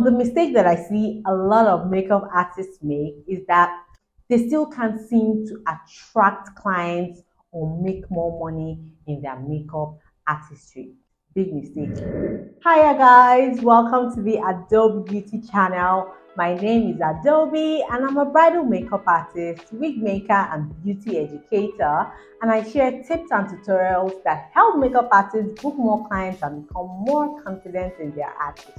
The mistake that I see a lot of makeup artists make is that they still can't seem to attract clients or make more money in their makeup artistry. Big mistake. Hiya guys, welcome to the Adobe Beauty channel. My name is Adobe and I'm a bridal makeup artist, wig maker and beauty educator, and I share tips and tutorials that help makeup artists book more clients and become more confident in their artistry.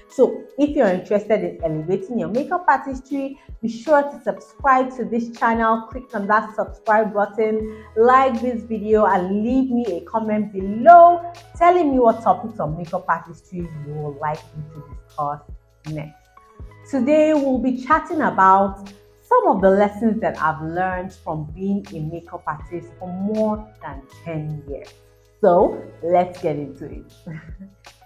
So if you're interested in elevating your makeup artistry, be sure to subscribe to this channel, click on that subscribe button, like this video and leave me a comment below telling me what topics on makeup artistry you would like me to discuss next. Today we'll be chatting about some of the lessons that I've learned from being a makeup artist for more than 10 years. So let's get into it.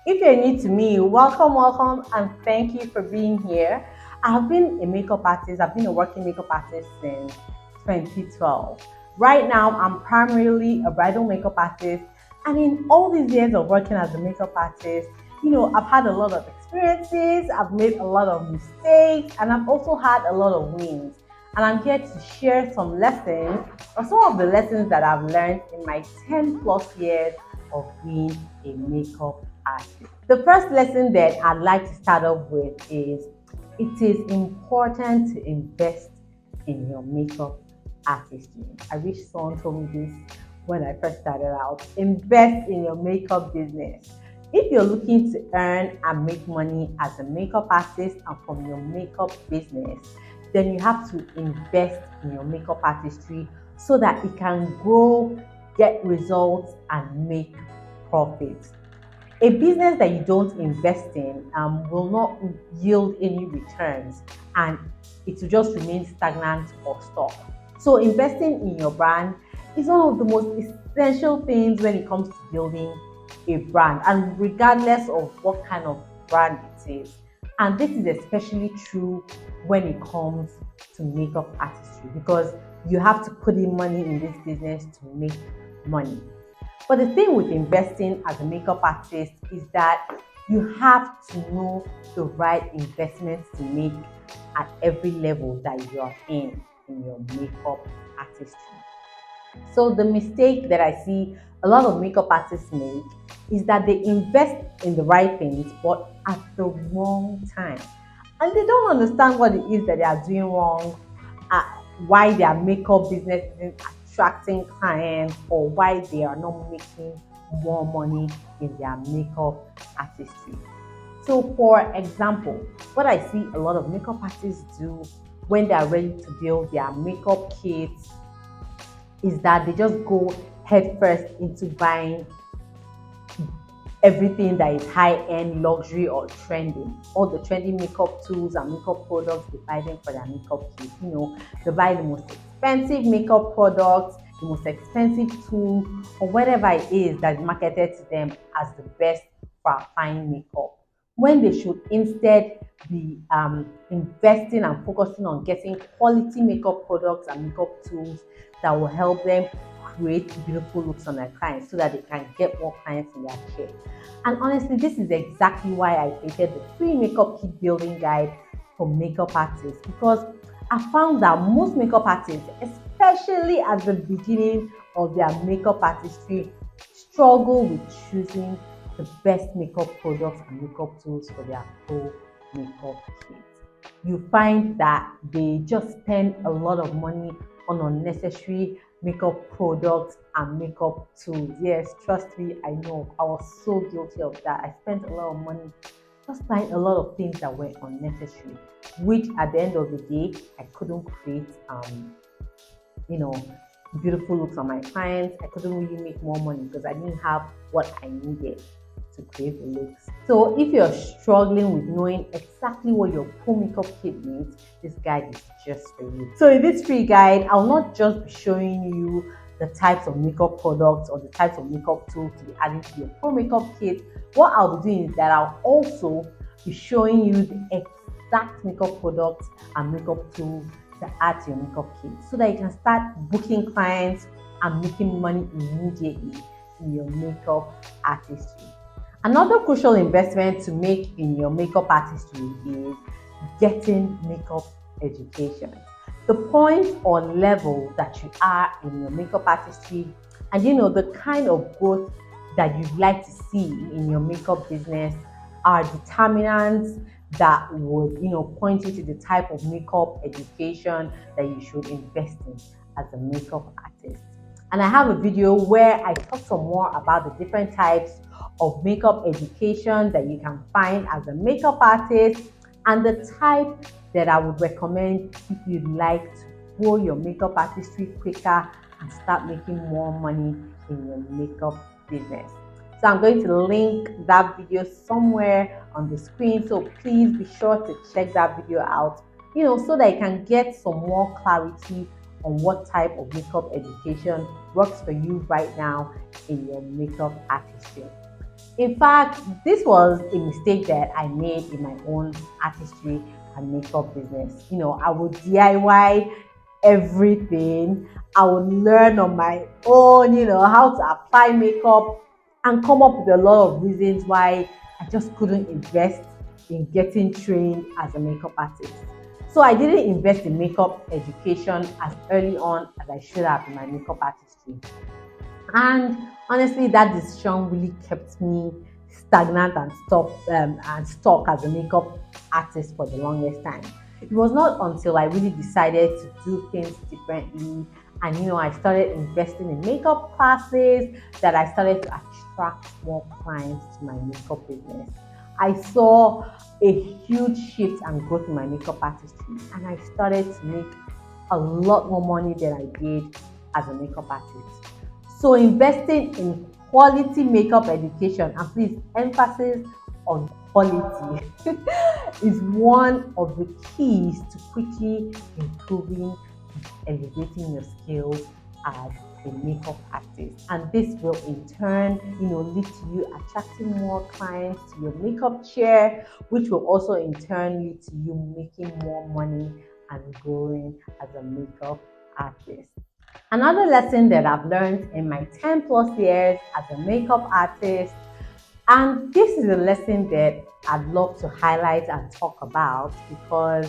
If you're new to me, welcome, and thank you for being here. I've been a makeup artist, I've been a working makeup artist since 2012. Right now, I'm primarily a bridal makeup artist, and in all these years of working as a makeup artist, I've had a lot of experiences, I've made a lot of mistakes, and I've also had a lot of wins. And I'm here to share some lessons, or some of the lessons that I've learned in my 10 plus years of being a makeup artist. The first lesson that I'd like to start off with is it is important to invest in your makeup artistry. I wish someone told me this when I first started out. Invest in your makeup business. If you're looking to earn and make money as a makeup artist and from your makeup business, then you have to invest in your makeup artistry so that it can grow, get results, and make profits. A business that you don't invest in will not yield any returns, and it will just remain stagnant or stuck. So investing in your brand is one of the most essential things when it comes to building a brand, and regardless of what kind of brand it is. And this is especially true when it comes to makeup artistry, because you have to put in money in this business to make money. But the thing with investing as a makeup artist is that you have to know the right investments to make at every level that you are in your makeup artistry. So the mistake that I see a lot of makeup artists make is that they invest in the right things but at the wrong time. And they don't understand what it is that they are doing wrong, why their makeup business isn't attracting clients, or why they are not making more money in their makeup artistry. So for example, what I see a lot of makeup artists do when they are ready to build their makeup kits is that they just go headfirst into buying everything that is high-end, luxury, or trending. All the trendy makeup tools and makeup products, they buy them for their makeup kit. They buy the most expensive makeup products, the most expensive tool, or whatever it is that is marketed to them as the best for applying makeup, when they should instead be investing and focusing on getting quality makeup products and makeup tools that will help them create beautiful looks on their clients so that they can get more clients in their care. And honestly, this is exactly why I created the free makeup kit building guide for makeup artists, because I found that most makeup artists, especially at the beginning of their makeup artistry, struggle with choosing the best makeup products and makeup tools for their full makeup kit. You find that they just spend a lot of money on unnecessary makeup products and makeup tools. Yes, trust me, I know. I was so guilty of that. I spent a lot of money just buying a lot of things that were unnecessary, which at the end of the day, I couldn't create beautiful looks on my clients. I couldn't really make more money because I didn't have what I needed to create the looks. So if you're struggling with knowing exactly what your full makeup kit needs, this guide is just for you. So in this free guide, I'll not just be showing you the types of makeup products or the types of makeup tools to be added to your full makeup kit. What I'll be doing is that I'll also be showing you the exact makeup products and makeup tools to add to your makeup kit so that you can start booking clients and making money immediately in your makeup artistry. Another crucial investment to make in your makeup artistry is getting makeup education. The point or level that you are in your makeup artistry, and the kind of growth that you'd like to see in your makeup business are determinants that would point you to the type of makeup education that you should invest in as a makeup artist. And I have a video where I talk some more about the different types of makeup education that you can find as a makeup artist, and the type that I would recommend if you'd like to grow your makeup artistry quicker and start making more money in your makeup business. So I'm going to link that video somewhere on the screen, so please be sure to check that video out, so that you can get some more clarity on what type of makeup education works for you right now in your makeup artistry. In fact, this was a mistake that I made in my own artistry and makeup business. I would DIY everything. I would learn on my own, how to apply makeup, and come up with a lot of reasons why I just couldn't invest in getting trained as a makeup artist. So I didn't invest in makeup education as early on as I should have in my makeup artistry. And honestly, that decision really kept me stagnant and stuck as a makeup artist for the longest time. It was not until I really decided to do things differently, and I started investing in makeup classes, that I started to attract more clients to my makeup business. I saw a huge shift and growth in my makeup artistry, and I started to make a lot more money than I did as a makeup artist. So investing in quality makeup education, and please emphasis on quality, is one of the keys to quickly improving and elevating your skills as a makeup artist. And this will in turn, lead to you attracting more clients to your makeup chair, which will also in turn lead to you making more money and growing as a makeup artist. Another lesson that I've learned in my 10 plus years as a makeup artist, and this is a lesson that I'd love to highlight and talk about, because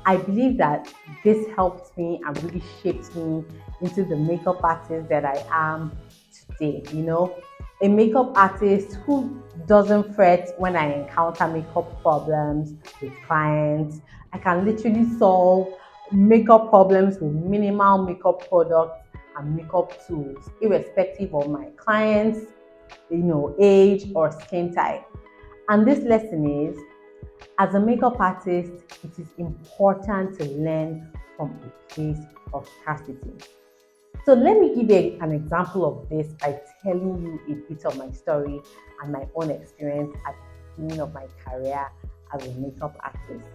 I believe that this helped me and really shaped me into the makeup artist that I am today. A makeup artist who doesn't fret when I encounter makeup problems with clients. I can literally solve makeup problems with minimal makeup products and makeup tools, irrespective of my clients, age or skin type. And this lesson is, as a makeup artist, it is important to learn from a place of scarcity. So let me give you an example of this by telling you a bit of my story and my own experience at the beginning of my career as a makeup artist.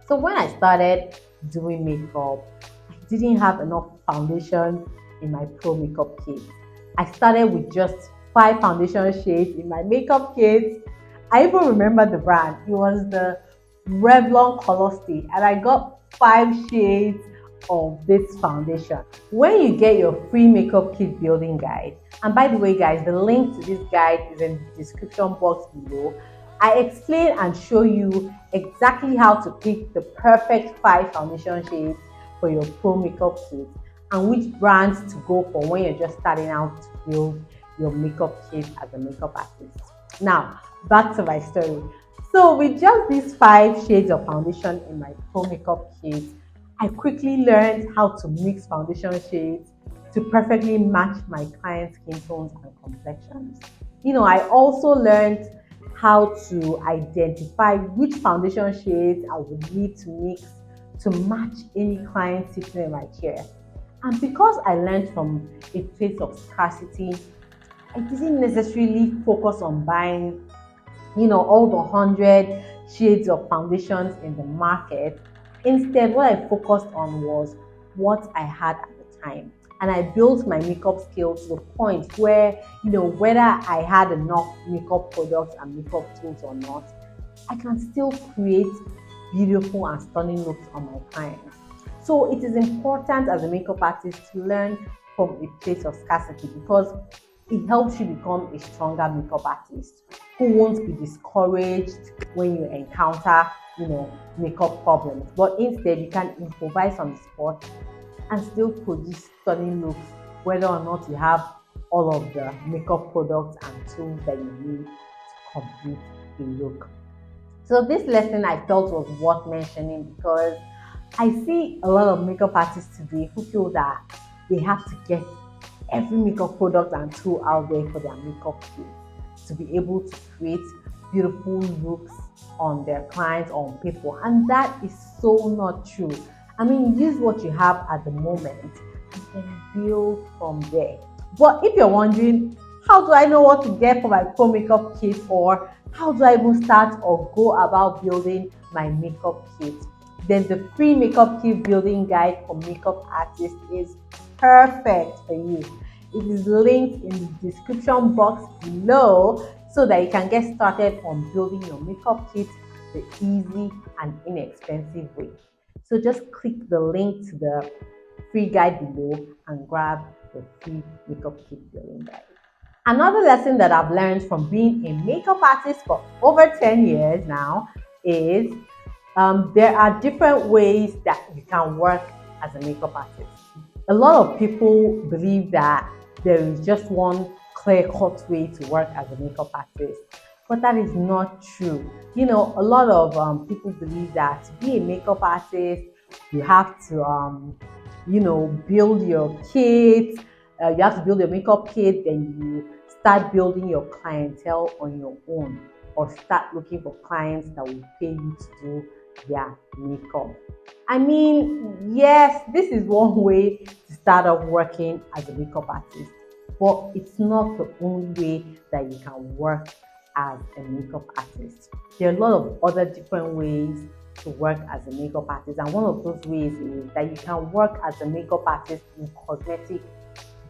So when I started doing makeup, I didn't have enough foundation in my pro makeup kit. I started with just 5 foundation shades in my makeup kit. I even remember the brand. It was the Revlon Color Stay, and I got 5 shades of this foundation. When you get your free makeup kit building guide, and by the way guys, the link to this guide is in the description box below, I explain and show you exactly how to pick the perfect 5 foundation shades for your pro makeup kit, and which brands to go for when you're just starting out to build your makeup kit as a makeup artist. Now, back to my story. So with just these 5 shades of foundation in my pro makeup kit, I quickly learned how to mix foundation shades to perfectly match my clients' skin tones and complexions. I also learned how to identify which foundation shades I would need to mix to match any client sitting in my chair. And because I learned from a place of scarcity, I didn't necessarily focus on buying, all the 100 shades of foundations in the market. Instead, what I focused on was what I had at the time. And I built my makeup skills to the point where, whether I had enough makeup products and makeup tools or not, I can still create beautiful and stunning looks on my clients. So it is important as a makeup artist to learn from a place of scarcity, because it helps you become a stronger makeup artist who won't be discouraged when you encounter, makeup problems. But instead, you can improvise on the spot and still produce stunning looks, whether or not you have all of the makeup products and tools that you need to complete the look. So this lesson I felt was worth mentioning because I see a lot of makeup artists today who feel that they have to get every makeup product and tool out there for their makeup kit to be able to create beautiful looks on their clients or on people. And that is so not true. I mean, use what you have at the moment and then build from there. But if you're wondering, how do I know what to get for my pro makeup kit, or how do I even start or go about building my makeup kit? Then the free makeup kit building guide for makeup artists is perfect for you. It is linked in the description box below so that you can get started on building your makeup kit the easy and inexpensive way. So just click the link to the free guide below and grab the free makeup kit building guide. Another lesson that I've learned from being a makeup artist for over 10 years now is there are different ways that you can work as a makeup artist. A lot of people believe that there is just one clear-cut way to work as a makeup artist, but that is not true. A lot of people believe that to be a makeup artist, you have to, build your kit. You have to build your makeup kit, then you start building your clientele on your own, or start looking for clients that will pay you to do their makeup. I mean, yes, this is one way to start off working as a makeup artist, but it's not the only way that you can work as a makeup artist. There are a lot of other different ways to work as a makeup artist, and one of those ways is that you can work as a makeup artist in cosmetic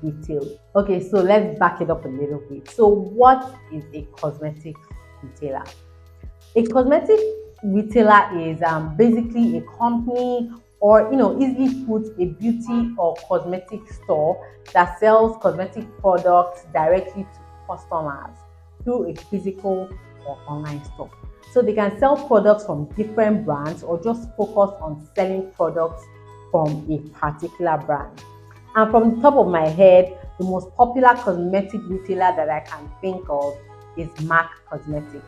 retail. Okay, so let's back it up a little bit. So what is a cosmetic retailer? A cosmetic retailer is basically a company, or easily put, a beauty or cosmetic store that sells cosmetic products directly to customers through a physical or online store. So they can sell products from different brands or just focus on selling products from a particular brand. And from the top of my head, the most popular cosmetic retailer that I can think of is MAC Cosmetics.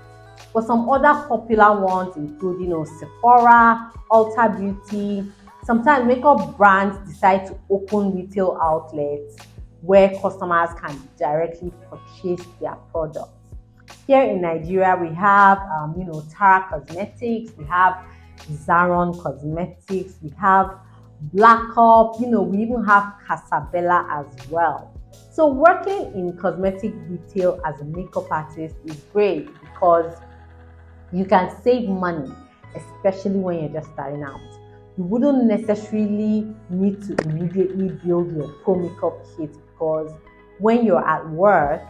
But some other popular ones include, Sephora, Ulta Beauty. Sometimes makeup brands decide to open retail outlets where customers can directly purchase their products. Here in Nigeria, we have, Tara Cosmetics, we have Zaron Cosmetics, we have Blackup, we even have Casabella as well. So working in cosmetic retail as a makeup artist is great because you can save money, especially when you're just starting out. You wouldn't necessarily need to immediately build your pro makeup kit because when you're at work,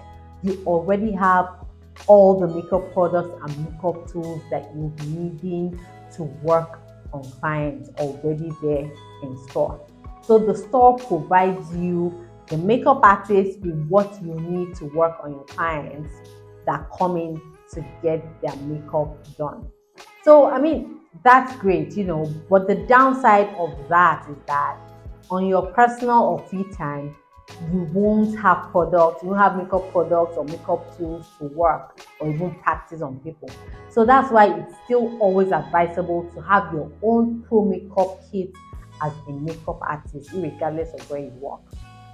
you already have all the makeup products and makeup tools that you'll be needing to work on clients already there in store. So the store provides you, the makeup artist, with what you need to work on your clients that come in to get their makeup done. So I mean, that's great, but the downside of that is that on your personal or free time, you won't have products, you won't have makeup products or makeup tools to work or even practice on people. So that's why it's still always advisable to have your own pro makeup kit as a makeup artist, regardless of where you work.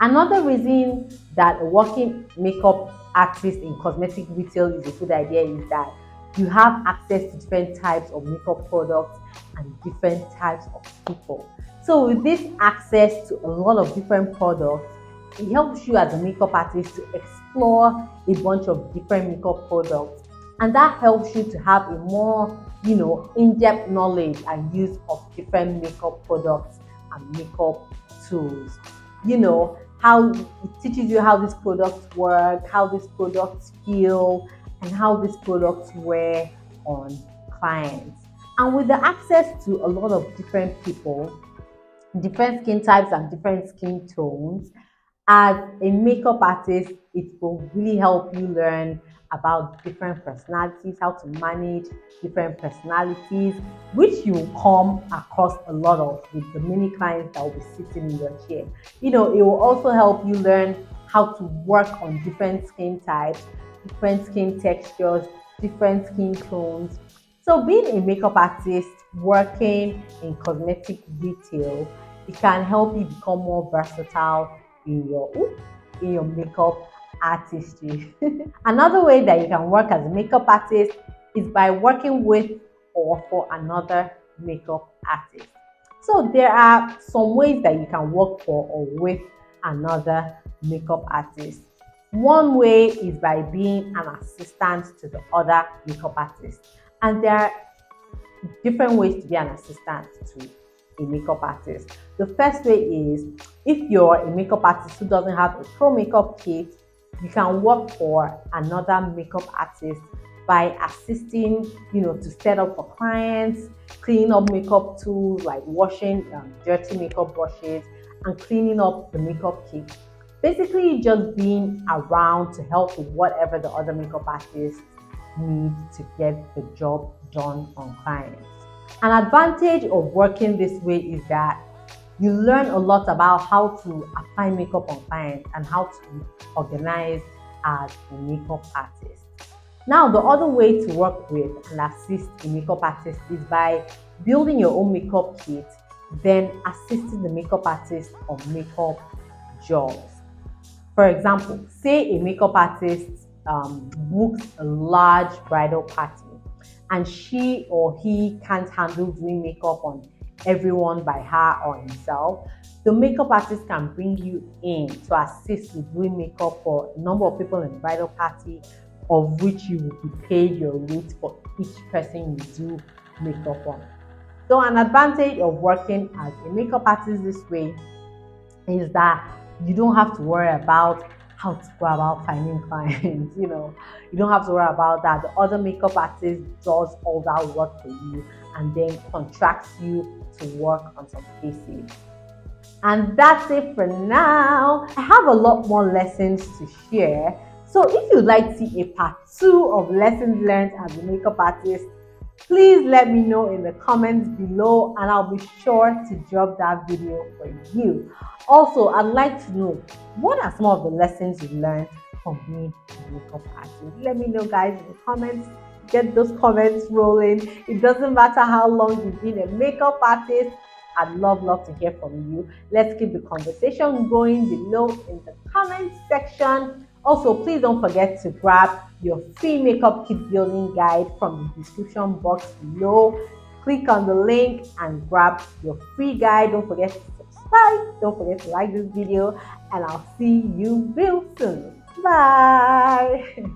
Another reason that a working makeup artist in cosmetic retail is a good idea is that you have access to different types of makeup products and different types of people. So with this access to a lot of different products, it helps you as a makeup artist to explore a bunch of different makeup products, and that helps you to have a more, in-depth knowledge and use of different makeup products and makeup tools. How it teaches you how these products work, how these products feel, and how these products wear on clients. And with the access to a lot of different people, different skin types and different skin tones, as a makeup artist, It will really help you learn about different personalities, how to manage different personalities, which you will come across a lot of with the many clients that will be sitting in your chair. It will also help you learn how to work on different skin types, different skin textures, different skin tones. So being a makeup artist working in cosmetic retail, it can help you become more versatile in your makeup artistry. Another way that you can work as a makeup artist is by working with or for another makeup artist. So there are some ways that you can work for or with another makeup artist. One way is by being an assistant to the other makeup artist. And there are different ways to be an assistant to a makeup artist. The first way is, if you're a makeup artist who doesn't have a pro makeup kit, you can work for another makeup artist by assisting, to set up for clients, cleaning up makeup tools like washing dirty makeup brushes and cleaning up the makeup kit. Basically, just being around to help with whatever the other makeup artists need to get the job done on clients. An advantage of working this way is that you learn a lot about how to apply makeup on clients and how to organize as a makeup artist. Now, the other way to work with and assist a makeup artist is by building your own makeup kit, then assisting the makeup artist on makeup jobs. For example, say a makeup artist books a large bridal party and she or he can't handle doing makeup on everyone by her or himself. The makeup artist can bring you in to assist with doing makeup for a number of people in the bridal party, of which you will be paid your rate for each person you do makeup on. So an advantage of working as a makeup artist this way is that you don't have to worry about how to go about finding clients. You don't have to worry about that. The other makeup artist does all that work for you and then contracts you to work on some cases. And that's it for now. I have a lot more lessons to share. So if you'd like to see a part 2 of lessons learned as a makeup artist, please let me know in the comments below and I'll be sure to drop that video for you. Also, I'd like to know, what are some of the lessons you've learned from being a makeup artist? Let me know, guys, in the comments. Get those comments rolling. It doesn't matter how long you've been a makeup artist. I'd love to hear from you. Let's keep the conversation going below in the comment section. Also, please don't forget to grab your free makeup kit building guide from the description box below. Click on the link and grab your free guide. Don't forget to subscribe. Don't forget to like this video, and I'll see you real soon. Bye.